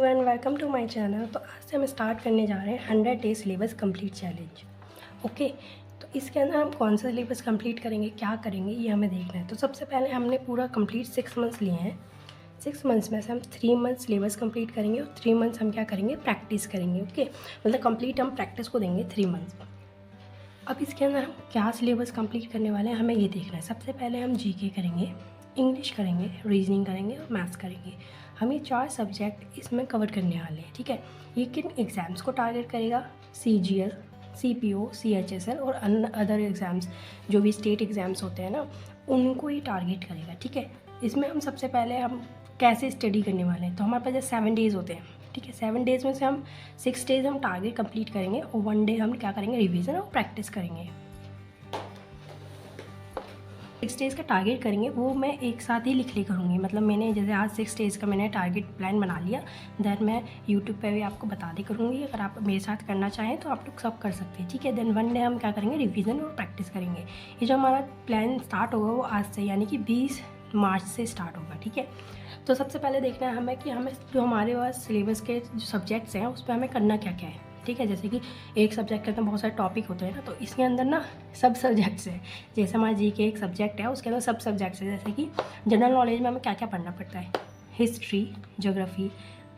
Everyone, welcome to my channel. तो आज से हम स्टार्ट करने जा रहे हैं 100 days syllabus complete challenge. Okay, तो इसके अंदर हम कौन सा सिलेबस कंप्लीट करेंगे, क्या करेंगे, ये हमें देखना है। तो सबसे पहले हमने पूरा कंप्लीट 6 मंथ्स लिए हैं। 6 मंथ्स में से हम 3 मंथ्स सिलेबस कंप्लीट करेंगे और 3 मंथ्स हम क्या करेंगे, प्रैक्टिस करेंगे। ओके, मतलब कंप्लीट हम प्रैक्टिस को देंगे 3 मंथ्स। अब इसके अंदर हम क्या सिलेबस कंप्लीट करने वाले हैं, हमें ये देखना है। सबसे पहले हम जीके करेंगे, इंग्लिश करेंगे, रीजनिंग करेंगे और मैथ्स करेंगे। हम ये 4 सब्जेक्ट इसमें कवर करने वाले हैं। ठीक है, ये किन एग्ज़ाम्स को टारगेट करेगा? CGL, CPO, CHSL और अदर एग्ज़ाम्स, जो भी स्टेट एग्ज़ाम्स होते हैं ना, उनको ही टारगेट करेगा। ठीक है, इसमें हम सबसे पहले हम कैसे स्टडी करने वाले हैं। तो हमारे पास जैसे 7 डेज़ होते हैं। ठीक है, 7 डेज़ में से हम 6 डेज़ हम टारगेट कंप्लीट करेंगे और 1 डे हम क्या करेंगे, रिवीजन और प्रैक्टिस करेंगे। 6 डेज़ का टारगेट करेंगे, वो मैं एक साथ ही लिख करूँगी। मतलब मैंने जैसे आज 6 डेज़ का मैंने टारगेट प्लान बना लिया, दैन मैं यूट्यूब पे भी आपको बता दी करूँगी। अगर आप मेरे साथ करना चाहें तो आप लोग सब कर सकते हैं। ठीक है, देन 1 डे हम क्या करेंगे, रिवीजन और प्रैक्टिस करेंगे। ये जो हमारा प्लान स्टार्ट होगा वो आज से, यानी कि 20 मार्च से स्टार्ट होगा। ठीक है, तो सबसे पहले देखना है हमें कि हमें जो हमारे पास सिलेबस के जो सब्जेक्ट्स हैं उस पर हमें करना क्या क्या है। ठीक है, जैसे कि एक सब्जेक्ट के अंदर बहुत सारे टॉपिक होते हैं ना, तो इसके अंदर ना सब सब्जेक्ट्स हैं। जैसे हमारा जी के एक सब्जेक्ट है, उसके अंदर सब सब्जेक्ट्स हैं। जैसे कि जनरल नॉलेज में हमें क्या क्या पढ़ना पड़ता है, history, geography,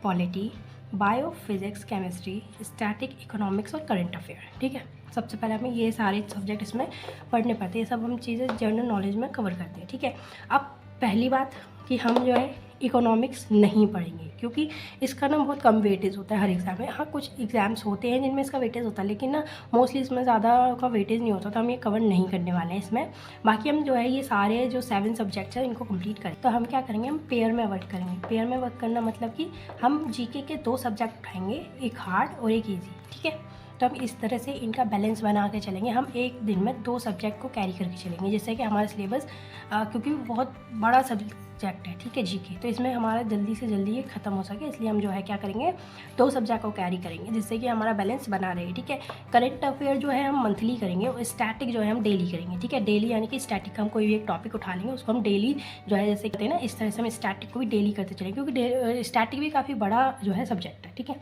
polity, bio, physics, chemistry, static, economics और करंट अफेयर। ठीक है, सबसे पहले हमें ये सारे सब्जेक्ट इसमें पढ़ने पड़ते हैं। ये सब हम चीज़ें जनरल नॉलेज में कवर करते हैं। ठीक है, अब पहली बात कि हम जो है इकोनॉमिक्स नहीं पढ़ेंगे, क्योंकि इसका ना बहुत कम वेटेज होता है हर एग्ज़ाम में। हाँ, कुछ एग्ज़ाम्स होते हैं जिनमें इसका वेटेज होता है, लेकिन ना मोस्टली इसमें ज़्यादा का वेटेज नहीं होता, तो हम ये कवर नहीं करने वाले हैं इसमें। बाकी हम जो है ये सारे जो 7 सब्जेक्ट्स हैं इनको कंप्लीट करें। तो हम क्या करेंगे, हम पेयर में वर्क करेंगे। पेयर में वर्क करना मतलब कि हम जीके के 2 सब्जेक्ट उठाएंगे, एक हार्ड और एक ईजी। ठीक है, तो हम इस तरह से इनका बैलेंस बना के चलेंगे। हम एक दिन में 2 सब्जेक्ट को कैरी करके चलेंगे, जिससे कि हमारा सिलेबस, क्योंकि बहुत बड़ा सब्जेक्ट है, ठीक है, जीके, तो इसमें हमारा जल्दी से जल्दी ये ख़त्म हो सके, इसलिए हम जो है क्या करेंगे, 2 सब्जेक्ट को कैरी करेंगे, जिससे कि हमारा बैलेंस बना रहे। ठीक है, करंट अफेयर जो है हम मंथली करेंगे और स्टैटिक जो है हम डेली करेंगे। ठीक है, डेली यानी कि स्टैटिक, हम कोई भी एक टॉपिक उठा लेंगे, उसको हम डेली जो है जैसे कहते हैं ना, इस तरह से हम स्टैटिक को भी डेली करते चलेंगे, क्योंकि स्टैटिक भी काफ़ी बड़ा जो है सब्जेक्ट है। ठीक है,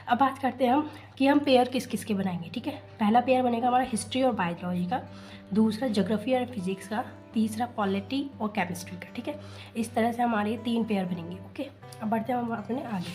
अब बात करते हैं हम कि हम पेयर किस किस के बनाएंगे। ठीक है, पहला पेयर बनेगा हमारा हिस्ट्री और बायोलॉजी का, दूसरा ज्योग्राफी और फिजिक्स का, तीसरा पॉलिटी और केमिस्ट्री का। ठीक है, इस तरह से हमारे 3 पेयर बनेंगे। ओके, अब बढ़ते हैं हम अपने आगे,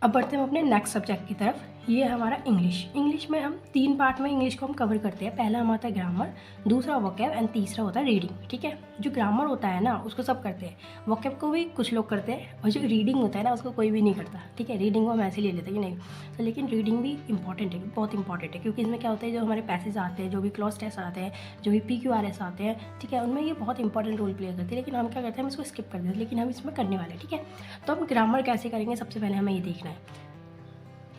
अब बढ़ते हैं हम अपने नेक्स्ट सब्जेक्ट की तरफ। ये हमारा इंग्लिश। इंग्लिश में हम 3 पार्ट में इंग्लिश को हम कवर करते हैं। पहला हमारा होता है ग्रामर, दूसरा वोकैब एंड तीसरा होता है रीडिंग। ठीक है, जो ग्रामर होता है ना उसको सब करते हैं, वोकैब को भी कुछ लोग करते हैं, और जो रीडिंग होता है ना उसको कोई भी नहीं करता। ठीक है, रीडिंग को हम ऐसे ले लेते हैं कि नहीं, तो लेकिन रीडिंग भी इंपॉर्टेंट है, बहुत इंपॉर्टेंट है, क्योंकि इसमें क्या होता है, जो हमारे पैसेज आते हैं, जो भी क्लॉज टेस्ट आते हैं, जो भी PQRS आते हैं, ठीक है, उनमें ये बहुत इंपॉर्टेंट रोल प्ले करती है। लेकिन हम क्या करते हैं, हम इसको स्किप कर देते हैं, लेकिन हम इसमें करने वाले हैं। ठीक है, तो हम ग्रामर कैसे करेंगे, सबसे पहले हमें ये देखना है।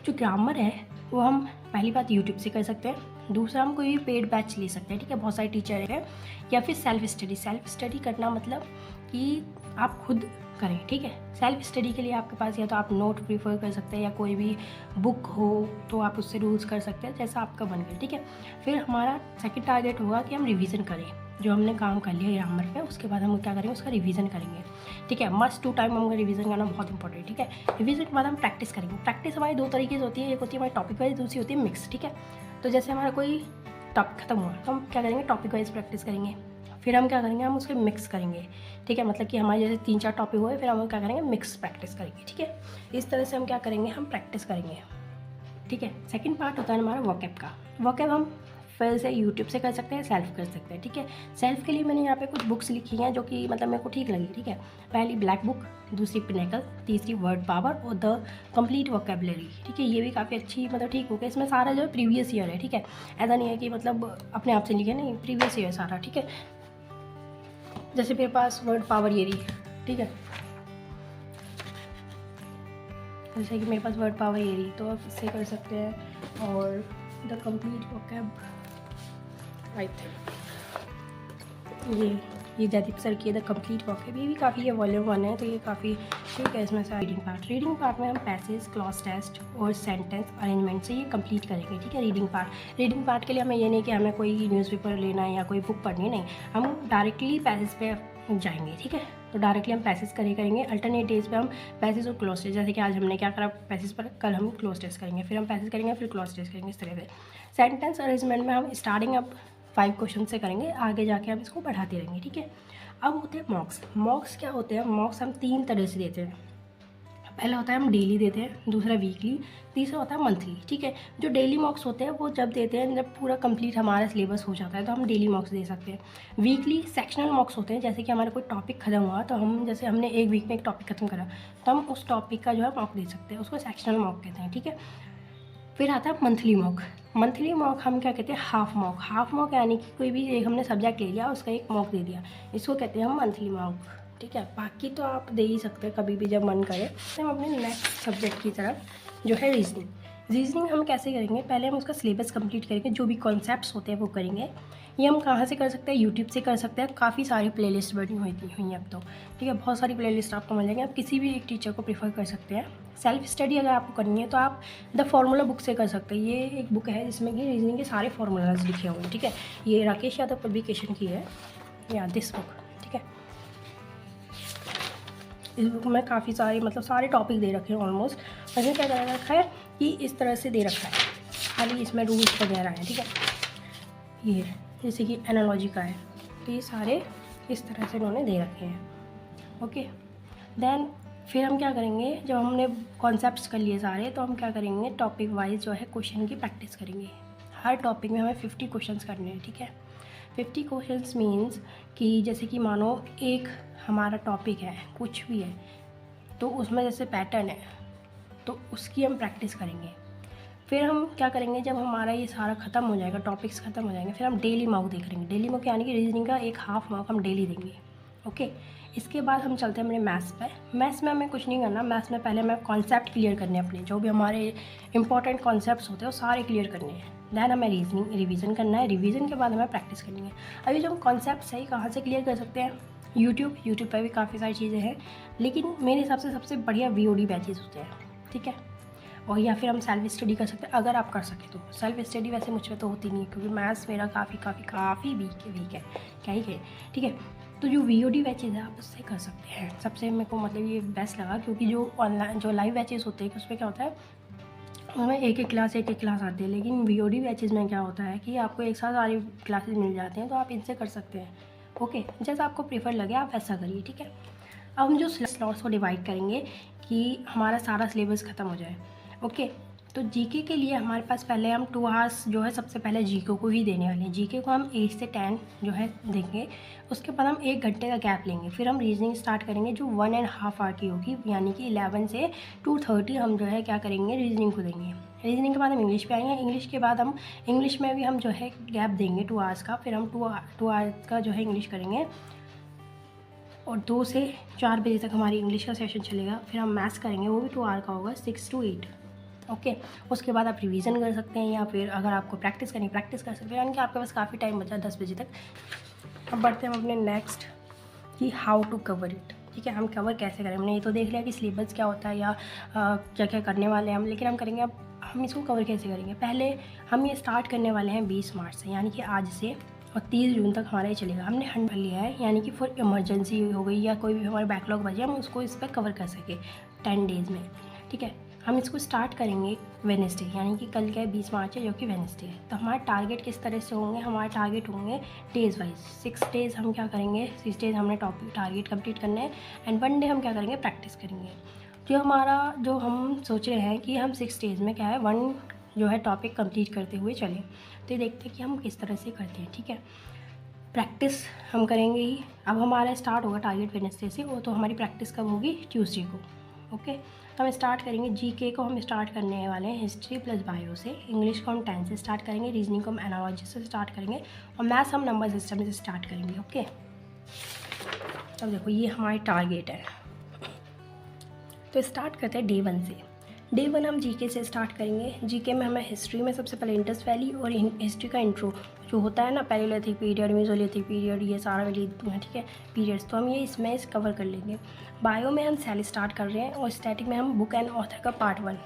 जो ग्रामर है वो हम पहली बात यूट्यूब से कर सकते हैं, दूसरा हम कोई भी पेड बैच ले सकते हैं। ठीक है, बहुत सारे टीचर हैं, या फिर सेल्फ स्टडी करना मतलब कि आप खुद करें। ठीक है, सेल्फ स्टडी के लिए आपके पास या तो आप नोट प्रीफर कर सकते हैं, या कोई भी बुक हो तो आप उससे रूल्स कर सकते हैं, जैसा आपका बन गया। ठीक है, फिर हमारा सेकंड टारगेट होगा कि हम रिवीजन करें, जो हमने काम कर लिया ग्रामर पे, उसके बाद हम क्या करेंगे, उसका रिवीजन करेंगे। ठीक है, मस्ट टू टाइम हमको रिवीजन करना बहुत इंपॉर्टेंट है। ठीक है, रिवीजन के बाद हम प्रैक्टिस करेंगे। प्रैक्टिस हमारी 2 तरीके से होती है, एक होती है हमारी टॉपिक वाइज, दूसरी होती है मिक्स। ठीक है, तो जैसे हमारा कोई टॉपिक खत्म हुआ तो हम क्या करेंगे, टॉपिक वाइज प्रैक्टिस करेंगे, फिर हम क्या करेंगे, हम उसके मिक्स करेंगे। ठीक है, मतलब कि हमारे जैसे 3-4 टॉपिक हुए, फिर हम क्या करेंगे, मिक्स प्रैक्टिस करेंगे। ठीक है, इस तरह से हम क्या करेंगे, हम प्रैक्टिस करेंगे। ठीक है, सेकंड पार्ट होता है हमारा वोकैब का। वोकैब हम फिर से यूट्यूब से कर सकते हैं, सेल्फ कर सकते हैं। ठीक है, सेल्फ के लिए मैंने यहाँ पे कुछ बुक्स लिखी हैं जो कि मतलब मेरे को ठीक लगी। ठीक है, पहली ब्लैक बुक, दूसरी पिनेकल, तीसरी वर्ड पावर और द कंप्लीट वोकैबुलरी। ठीक है, ये भी काफ़ी अच्छी, मतलब ठीक हो गया। इसमें सारा जो है प्रीवियस ईयर है। ठीक है, ऐसा नहीं है कि मतलब अपने आप से लिखे, नहीं, प्रीवियस ईयर सारा। ठीक है, जैसे मेरे पास वर्ड पावर ये रही। ठीक है, जैसे कि मेरे पास वर्ड पावर ये रही, तो आप इससे कर सकते हैं। और the complete vocab, I think ये जयदीप सर की द कंप्लीट वोकैब, ये भी काफ़ी, ये वॉल्यूम 1 है, तो ये काफ़ी ठीक है। इसमें से रीडिंग पार्ट में हम पैसेज, क्लॉज टेस्ट और सेंटेंस अरेंजमेंट से ये कंप्लीट करेंगे। ठीक है, रीडिंग पार्ट के लिए हमें ये नहीं कि हमें कोई न्यूज़पेपर लेना है या कोई बुक पढ़नी है, नहीं, हम डायरेक्टली पैसेज पे जाएंगे। ठीक है, तो डायरेक्टली हम पैसेज करेंगे। अल्टरनेट डेज पे हम पैसेज और क्लोज टेस्ट, जैसे कि आज हमने क्या करा पैसेज पर, कल हम क्लोज टेस्ट करेंगे, फिर हम पैसेज करेंगे, फिर क्लोज टेस्ट करेंगे, इस तरह से। सेंटेंस अरेंजमेंट में हम स्टार्टिंग अब 5 क्वेश्चन से करेंगे, आगे जाके हम इसको बढ़ाते रहेंगे, ठीक है। अब होते हैं मॉक्स। मॉक्स क्या होते हैं? मॉक्स हम 3 तरह से देते हैं। पहला होता है हम डेली देते हैं, दूसरा वीकली, तीसरा होता है मंथली, ठीक है। जो डेली मॉक्स होते हैं वो जब देते हैं जब पूरा कंप्लीट हमारा सिलेबस हो जाता है, तो हम डेली मॉक्स दे सकते हैं। वीकली सेक्शनल मॉक्स होते हैं, जैसे कि हमारा कोई टॉपिक खत्म हुआ तो हम, जैसे हमने एक वीक में एक टॉपिक खत्म करा, तो हम उस टॉपिक का जो है मॉक दे सकते हैं, उसको सेक्शनल मॉक कहते हैं, ठीक है। फिर आता है मंथली मॉक। मंथली मॉक हम क्या कहते हैं? Half mock. हाफ मॉक यानी कि कोई भी एक हमने सब्जेक्ट ले लिया, उसका एक मॉक दे दिया, इसको कहते हैं हम मंथली मॉक, ठीक है। बाकी तो आप दे ही सकते हैं कभी भी जब मन करे। तो हम अपने नेक्स्ट सब्जेक्ट की तरफ, जो है रीजनिंग। रीजनिंग हम कैसे करेंगे? पहले हम उसका सिलेबस कंप्लीट करेंगे, जो भी कॉन्सेप्ट्स होते हैं वो करेंगे। ये हम कहाँ से कर सकते हैं? यूट्यूब से कर सकते हैं। काफ़ी सारी प्लेलिस्ट बनी हुई हैं अब तो, ठीक है। बहुत सारी प्लेलिस्ट आपको मिल जाएंगी, आप किसी भी एक टीचर को प्रीफर कर सकते हैं। सेल्फ स्टडी अगर आपको करनी है तो आप द फार्मूला बुक से कर सकते हैं। ये एक बुक है जिसमें कि रीजनिंग के सारे फार्मूलाज लिखे हुए हैं, ठीक है। ये राकेश यादव पब्लिकेशन की है, या दिस बुक, ठीक है। इस बुक में काफ़ी सारे, मतलब सारे टॉपिक दे रखे हैं ऑलमोस्ट। इसमें क्या कर रखा है कि इस तरह से दे रखा है, खाली इसमें रूल्स वगैरह हैं, ठीक है। ये जैसे कि एनालॉजी का है, तो ये सारे इस तरह से उन्होंने दे रखे हैं, ओके। देन फिर हम क्या करेंगे, जब हमने कॉन्सेप्ट्स कर लिए सारे, तो हम क्या करेंगे, टॉपिक वाइज जो है क्वेश्चन की प्रैक्टिस करेंगे। हर टॉपिक में हमें 50 क्वेश्चंस करने हैं, ठीक है। 50 क्वेश्चंस मीन्स कि जैसे कि मानो एक हमारा टॉपिक है, कुछ भी है, तो उसमें जैसे पैटर्न है, तो उसकी हम प्रैक्टिस करेंगे। फिर हम क्या करेंगे, जब हमारा ये सारा ख़त्म हो जाएगा, टॉपिक्स ख़त्म हो जाएंगे, फिर हम डेली मॉक देख लेंगे। डेली मॉक यानी कि रीजनिंग का एक हाफ मॉक हम डेली देंगे, ओके। इसके बाद हम चलते हैं अपने मैथ्स पे। मैथ्स में हमें कुछ नहीं करना। मैथ्स में पहले हमें कॉन्सेप्ट क्लियर करने हैं, अपने जो भी हमारे इंपॉर्टेंट कॉन्सेप्ट्स होते हैं वो सारे क्लियर करने हैं। दैन हमें रिवीजन करना है। रिवीजन के बाद हमें प्रैक्टिस करनी है। अभी जो हम कॉन्सेप्ट है कहाँ से क्लियर कर सकते हैं? यूट्यूब पर भी काफ़ी सारी चीज़ें हैं, लेकिन मेरे हिसाब से सबसे बढ़िया VOD बैचेस होते हैं, ठीक है। और या फिर हम सेल्फ स्टडी कर सकते हैं, अगर आप कर सकें तो। सेल्फ स्टडी वैसे मुझ में तो होती नहीं है, क्योंकि मैथ्स मेरा काफ़ी वीक है, क्या ही है, ठीक है। तो जो VOD बैचेज है आप उससे कर सकते हैं। सबसे मेरे को मतलब ये बेस्ट लगा, क्योंकि जो ऑनलाइन जो लाइव बैचेज होते हैं उसमें क्या होता है, हमें एक एक क्लास आती है, लेकिन VOD बैचेज में क्या होता है कि आपको एक साथ सारी क्लासेज मिल जाते हैं, तो आप इनसे कर सकते हैं, ओके। जैसा आपको प्रेफर लगे आप वैसा करिए, ठीक है। अब हम जो स्लॉट्स को डिवाइड करेंगे कि हमारा सारा सिलेबस ख़त्म हो जाए, ओके। तो जीके के लिए हमारे पास पहले हम 2 आवर्स जो है सबसे पहले जीके को ही देने वाले हैं। जीके को हम 8 से 10 जो है देंगे। उसके बाद हम 1 घंटे का गैप लेंगे, फिर हम रीजनिंग स्टार्ट करेंगे जो 1.5 आवर की होगी, यानी कि 11 से 2:30 हम जो है क्या करेंगे, रीजनिंग को देंगे। रीजनिंग के बाद हम इंग्लिश पे आएंगे। इंग्लिश के बाद हम इंग्लिश में भी हम जो है गैप देंगे 2 आवर्स का, फिर हम 2 आवर्स का जो है इंग्लिश करेंगे, और 2 से 4 बजे तक हमारी इंग्लिश का सेशन चलेगा। फिर हम मैथ्स करेंगे, वो भी 2 आवर का होगा, 6 to 8, ओके। उसके बाद आप रिवीजन कर सकते हैं, या फिर अगर आपको प्रैक्टिस करनी प्रैक्टिस कर सकते हैं, यानी कि आपके पास काफ़ी टाइम बचा 10 बजे तक। अब बढ़ते हैं हम अपने नेक्स्ट कि हाउ टू कवर इट, ठीक है। हम कवर कैसे करें? हमने ये तो देख लिया कि सिलेबस क्या होता है या क्या क्या करने वाले हैं हम, लेकिन हम करेंगे, अब हम इसको कवर कैसे करेंगे? पहले हम ये स्टार्ट करने वाले हैं 20 मार्च से, यानी कि आज से, और 30 जून तक हमारा ये चलेगा। हमने 100 लिया है, यानी कि फॉर इमरजेंसी हो गई या कोई भी हमारा बैकलॉग बचे, हम उसको इस पर कवर कर सके 10 डेज़ में, ठीक है। हम इसको स्टार्ट करेंगे वेडनेसडे, यानी कि कल क्या है, 20 मार्च है, जो कि वेडनेसडे है। तो हमारे टारगेट किस तरह से होंगे? हमारे टारगेट होंगे डेज़ वाइज। 6 डेज़ हम क्या करेंगे, 6 डेज़ हमने टॉपिक टारगेट कंप्लीट करने हैं, एंड 1 डे हम क्या करेंगे, प्रैक्टिस करेंगे। जो हम सोच रहे हैं कि हम 6 डेज़ में क्या है, 1 जो है टॉपिक कंप्लीट करते हुए चलें। तो ये देखते हैं कि हम किस तरह से करते हैं, ठीक है। प्रैक्टिस हम करेंगे ही। अब हमारा स्टार्ट होगा टारगेट वेडनेसडे से, वो तो हमारी प्रैक्टिस कब होगी, ट्यूसडे को, ओके। तो हम स्टार्ट करेंगे, जीके को हम स्टार्ट करने वाले हैं हिस्ट्री प्लस बायो से, इंग्लिश को हम 10 से स्टार्ट करेंगे, रीजनिंग को हम एनालॉजी से स्टार्ट करेंगे, और मैथ्स हम नंबर सिस्टम से स्टार्ट करेंगे, ओके। अब देखो ये हमारी टारगेट है। तो स्टार्ट करते हैं डे 1 से। डे 1 हम जीके से स्टार्ट करेंगे। जीके में हमें हिस्ट्री में सबसे पहले इंडस वैली और हिस्ट्री का इंट्रो जो होता है ना, पैलेलिथिक पीरियड, मेसोलिथिक पीरियड, ये सारा ठीक है पीरियड्स, तो हम ये इसमें कवर कर लेंगे। बायो में हम सेल स्टार्ट कर रहे हैं, और स्टैटिक में हम बुक एंड ऑथर का पार्ट 1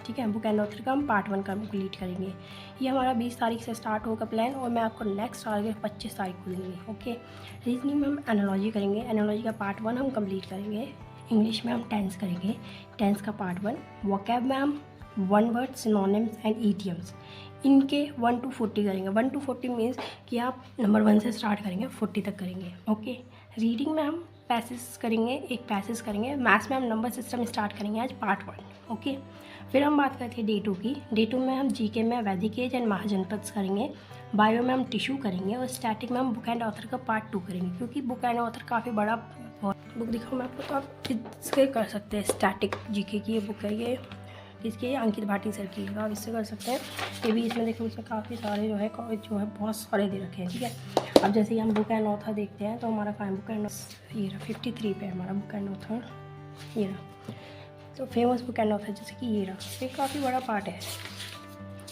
ठीक है। बुक एंड ऑथर का हम पार्ट 1 कंप्लीट करेंगे। ये हमारा 20 तारीख से स्टार्ट होगा प्लान, और मैं आपको नेक्स्ट टारगेट 25 तारीख को देंगे। ओके। रीजनिंग में हम एनालॉजी करेंगे, एनालॉजी का पार्ट 1 हम कंप्लीट करेंगे। इंग्लिश में हम टेंस करेंगे, टेंस का पार्ट 1। वोकैब में हम 1 वर्ड, सिनोनिम्स एंड ईडियम्स, इनके 1 to 40 करेंगे। 1 to 40 मीन्स कि आप नंबर 1 से स्टार्ट करेंगे, 40 तक करेंगे। ओके। रीडिंग में हम पैसेज करेंगे, एक पैसेज करेंगे। मैथ्स में हम नंबर सिस्टम स्टार्ट करेंगे आज पार्ट 1। ओके। फिर हम बात करते हैं डे 2 की। डे 2 में हम जीके में वैदिक एज एंड महाजनपद करेंगे। बायो में हम टिश्यू करेंगे, और स्टैटिक में हम बुक एंड ऑथर का पार्ट 2 करेंगे, क्योंकि बुक एंड ऑथर काफ़ी बड़ा बुक दिखाऊँ मैं आपको, तो आप इसके कर सकते हैं। स्टैटिक जीके की ये बुक है, ये इसके अंकित भाटी सर की, आप इससे कर सकते हैं। ये भी इसमें देखो, इसमें काफ़ी सारे जो है बहुत सारे दे रखे हैं। ठीक है। अब जैसे कि हम बुक एंड ऑथर देखते हैं, तो हमारा कहाँ बुक एंड, ये रहा 53 पे हमारा बुक एंड ऑथर, ये रहा। तो फेमस बुक एंड ऑथर जैसे कि ये रहा, ये काफ़ी बड़ा पार्ट है,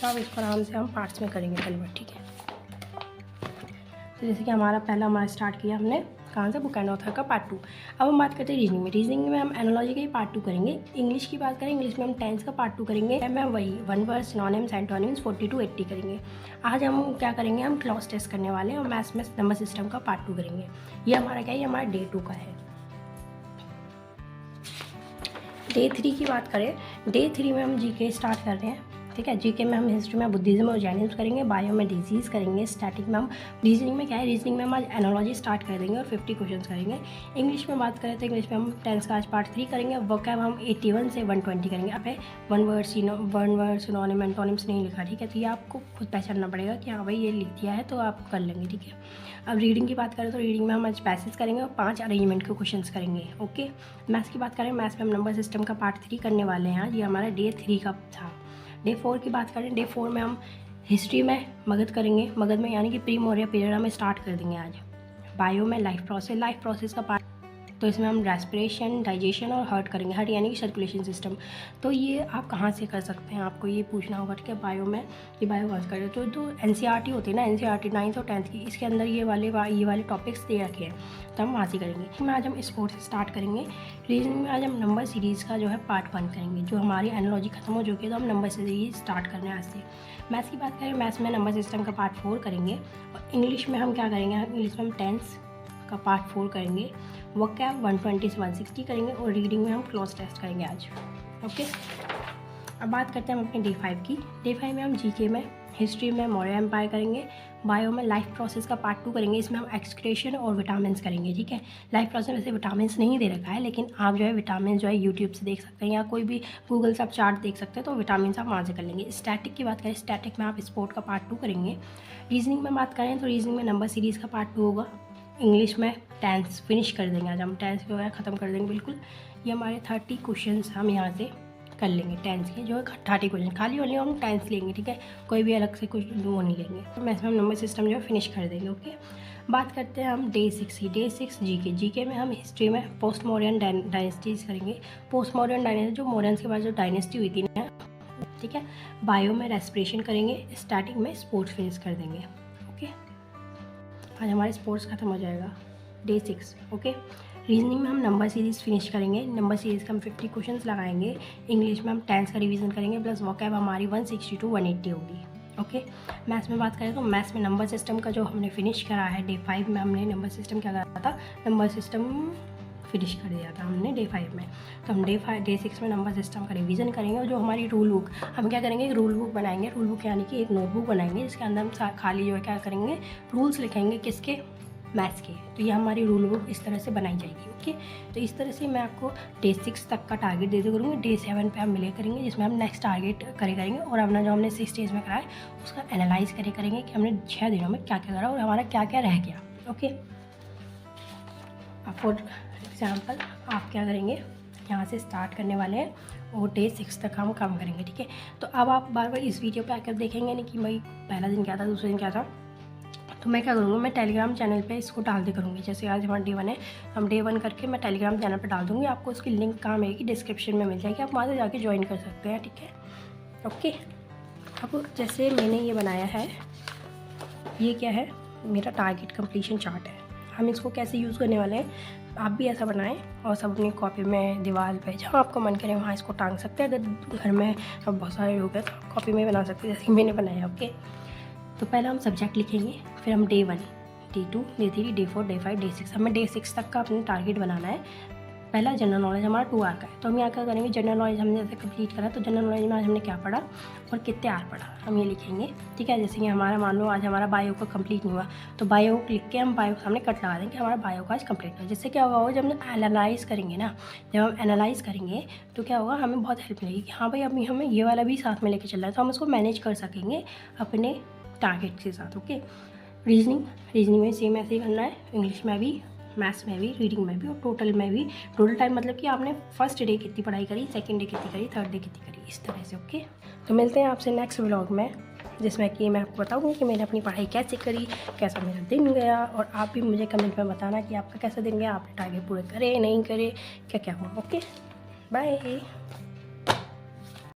तो अब इसको आराम से हम पार्ट्स में करेंगे कन्वर्ट। ठीक है। तो जैसे कि हमारा स्टार्ट किया हमने कहाँ से, बुक एंड ऑथर का पार्ट 2। अब हम बात करते हैं रीजनिंग में। रीजनिंग में हम एनालॉजी का ही पार्ट 2 करेंगे। इंग्लिश की बात करें, इंग्लिश में हम टेंस का पार्ट 2 करेंगे। मैं वही 1 वर्ड, सिनोनिम्स, एंटोनिम्स 40 to 80 करेंगे। आज हम क्या करेंगे, हम क्लॉज टेस्ट करने वाले हैं, और मैथ्स में नंबर सिस्टम का पार्ट 2 करेंगे। ये हमारा क्या है, ये हमारा डे 2 का है। डे 3 की बात करें, डे 3 में हम जीके स्टार्ट कर रहे हैं। ठीक है। जीके में हम हिस्ट्री में बुद्धिज्म और जैनिज्म करेंगे। बायो में डिजीज़ करेंगे। स्टैटिक में हम, रीजनिंग में क्या है, रीजनिंग में हम आज एनालॉजी स्टार्ट कर देंगे और 50 क्वेश्चन करेंगे। इंग्लिश में बात करें तो इंग्लिश में हम टेंस का आज पार्ट 3 करेंगे। वोकैब हम 81 से 120 करेंगे। अब 1 वर्ड, सिनोनिम, एंटोनिम्स नहीं लिखा। ठीक है। तो ये आपको खुद पहचानना पड़ेगा कि हाँ भाई ये लिख दिया है, तो आप कर लेंगे। ठीक है। अब रीडिंग की बात करें तो रीडिंग में हम आज पैसेज करेंगे और 5 अरेंजमेंट के क्वेश्चन करेंगे। ओके। मैथ्स की बात करें, मैथ्स में हम नंबर सिस्टम का पार्ट 3 करने वाले हैं आज। ये हमारा डे 3 का था। डे 4 की बात करें, डे 4 में हम हिस्ट्री में मगध करेंगे। मगध में यानी कि प्री मौर्य पीरियड में स्टार्ट कर देंगे आज। बायो में लाइफ प्रोसेस का पार्ट, तो इसमें हम रेस्पिरेशन, डाइजेशन और हार्ट करेंगे। हार्ट यानी कि सर्कुलेशन सिस्टम। तो ये आप कहाँ से कर सकते हैं, आपको ये पूछना होगा। ठीक है। बायो में ये बायो बात करें तो NCERT होती है ना, NCERT 9th और 10th की, इसके अंदर ये वाले टॉपिक्स दे रखे हैं, तो हम वहाँ से करेंगे। में आज हम स्पोर्ट्स से स्टार्ट करेंगे। रीजनिंग में आज हम नंबर सीरीज़ का जो है पार्ट 1 करेंगे। जो हमारी एनालॉजी खत्म हो चुकी है, तो हम नंबर सीरीज स्टार्ट करने हैं आज से। मैथ्स की बात करें, मैथ्स में नंबर सिस्टम का पार्ट 4 करेंगे। और इंग्लिश में हम क्या करेंगे, इंग्लिश में हम टेंस का पार्ट 4 करेंगे। वोकैब 120 से 160 करेंगे, और रीडिंग में हम क्लॉज टेस्ट करेंगे आज। ओके। अब बात करते हैं हम अपने डे 5 की। डे 5 में हम जीके में, हिस्ट्री में मौर्य एम्पायर करेंगे। बायो में लाइफ प्रोसेस का पार्ट 2 करेंगे। इसमें हम एक्सक्रीशन और विटामिन करेंगे। ठीक है। लाइफ प्रोसेस में से विटामिन नहीं दे रखा है, लेकिन आप जो है विटामिन जो है यूट्यूब से देख सकते हैं, या कोई भी गूगल से आप चार्ट देख सकते हैं, तो विटामिन आप वहाँ से कर लेंगे। स्टैटिक की बात करें, स्टैटिक में आप स्पोर्ट का पार्ट 2 करेंगे। रीजनिंग में बात करें तो रीजनिंग में नंबर सीरीज़ का पार्ट 2 होगा। इंग्लिश में टेंस फिनिश कर देंगे आज हम, टेंस जो है ख़त्म कर देंगे बिल्कुल। ये हमारे 30 क्वेश्चन हम यहाँ से कर लेंगे। टेंस के जो है 30 क्वेश्चन खाली वाले हम टेंस लेंगे। ठीक है। कोई भी अलग से कुछ वो नहीं लेंगे। तो मैक्सिमम नंबर सिस्टम जो है फिनिश कर देंगे। ओके। बात करते हैं हम डे 6 की। डे 6 जीके में हम हिस्ट्री में पोस्ट मॉडर्न डायनेस्टीज करेंगे। पोस्ट मॉडर्न डायनेस्टी, जो मॉडर्न्स के बाद जो डायनेस्टी हुई थी ना, ठीक है। बायो में रेस्पिरेशन करेंगे। स्टैटिक में स्पोर्ट्स फिनिश कर देंगे। ओके। आज हमारे स्पोर्ट्स खत्म हो जाएगा डे 6। ओके। रीजनिंग में हम नंबर सीरीज़ फिनिश करेंगे। नंबर सीरीज़ का हम 50 क्वेश्चंस लगाएंगे। इंग्लिश में हम टेंस का रिवीजन करेंगे, प्लस वोकैब हमारी 160 to 180 होगी। ओके। मैथ्स में बात करें तो मैथ्स में नंबर सिस्टम का जो हमने फिनिश करा है डे 5 में, हमने नंबर सिस्टम क्या करा था, नंबर सिस्टम फिनिश कर दिया था हमने डे 5 में। तो हम डे 6 में नंबर सिस्टम का रिवीजन करेंगे। और जो हमारी रूल बुक, हम क्या करेंगे, एक रूल बुक बनाएंगे। रूल बुक यानी कि एक नोटबुक बनाएंगे, जिसके अंदर हम खाली जो है क्या करेंगे, रूल्स लिखेंगे। किसके, मैथ्स के। तो ये हमारी रूल बुक इस तरह से बनाई जाएगी। ओके। तो इस तरह से मैं आपको डे 6 तक का टारगेट दे करूँगी। डे 7 पे हम मिले करेंगे, जिसमें हम नेक्स्ट टारगेट करेंगे, और अपना जो हमने 6 डेज़ में कराए उसका एनालाइज करेंगे कि हमने 6 दिनों में क्या क्या करा और हमारा क्या क्या रह गया। ओके। फॉर एग्जाम्पल आप क्या करेंगे, यहाँ से स्टार्ट करने वाले हैं और डे 6 तक हम काम करेंगे। ठीक है। तो अब आप बार बार इस वीडियो पे आकर देखेंगे नहीं कि भाई पहला दिन क्या था, दूसरे दिन क्या था। तो मैं क्या करूँगा, मैं टेलीग्राम चैनल पे इसको डाल दे करूँगी। जैसे आज हमारा डे 1 है, हम डे 1 करके मैं टेलीग्राम चैनल पे डाल दूँगी। आपको उसकी लिंक कहाँ मिलेगी, डिस्क्रिप्शन में मिल जाएगी, आप वहाँ से जाके ज्वाइन कर सकते हैं। ठीक है। ओके। अब जैसे मैंने ये बनाया है, ये क्या है, मेरा टारगेट कंप्लीशन चार्ट है। हम इसको कैसे यूज़ करने वाले हैं, आप भी ऐसा बनाएं और सब अपनी कॉपी में, दीवार पे, जहाँ आपको मन करे वहाँ इसको टांग सकते हैं। अगर घर में अब बहुत सारे लोग हैं तो कॉपी में बना सकते हैं, जैसे कि मैंने बनाया। ओके, तो पहले हम सब्जेक्ट लिखेंगे, फिर हम day 1, day 2, day 3, day 4, day 5, day 6, हमें डे 6 तक का अपना टारगेट बनाना है। पहला जनरल नॉलेज हमारा 2 आवर का है, तो हम यहाँ क्या करेंगे, जनरल नॉलेज हमने जैसे कंप्लीट करा, तो जनरल नॉलेज में आज हमने क्या पढ़ा और कितने आवर पढ़ा हम ये लिखेंगे। ठीक है, जैसे कि हमारा मान लो आज हमारा बायो का कंप्लीट नहीं हुआ, तो बायो लिख के हम बायो के सामने कट लगा देंगे, हमारा बायो का आज कंप्लीट हुआ। जिससे क्या होगा, जब हम एनालाइज़ करेंगे ना, जब हम एनालाइज़ करेंगे तो क्या होगा, हमें बहुत हेल्प मिलेगी कि हाँ भाई अभी हमें ये वाला भी साथ में लेके चलना है, तो हम उसको मैनेज कर सकेंगे अपने टारगेट के साथ। ओके, रीजनिंग में सेम ऐसे ही करना है, इंग्लिश में भी, मैथ्स में भी, रीडिंग में भी और टोटल में भी। टोटल टाइम मतलब कि आपने फर्स्ट डे कितनी पढ़ाई करी, सेकंड डे कितनी करी, थर्ड डे कितनी करी, इस तरह से। ओके, तो मिलते हैं आपसे नेक्स्ट व्लॉग में, जिसमें कि मैं आपको बताऊंगी कि मैंने अपनी पढ़ाई कैसे करी, कैसा मेरा दिन गया, और आप भी मुझे कमेंट में बताना कि आपका कैसा दिन गया, आपने टारगेट पूरे करे नहीं करे, क्या क्या हुआ। Okay, bye.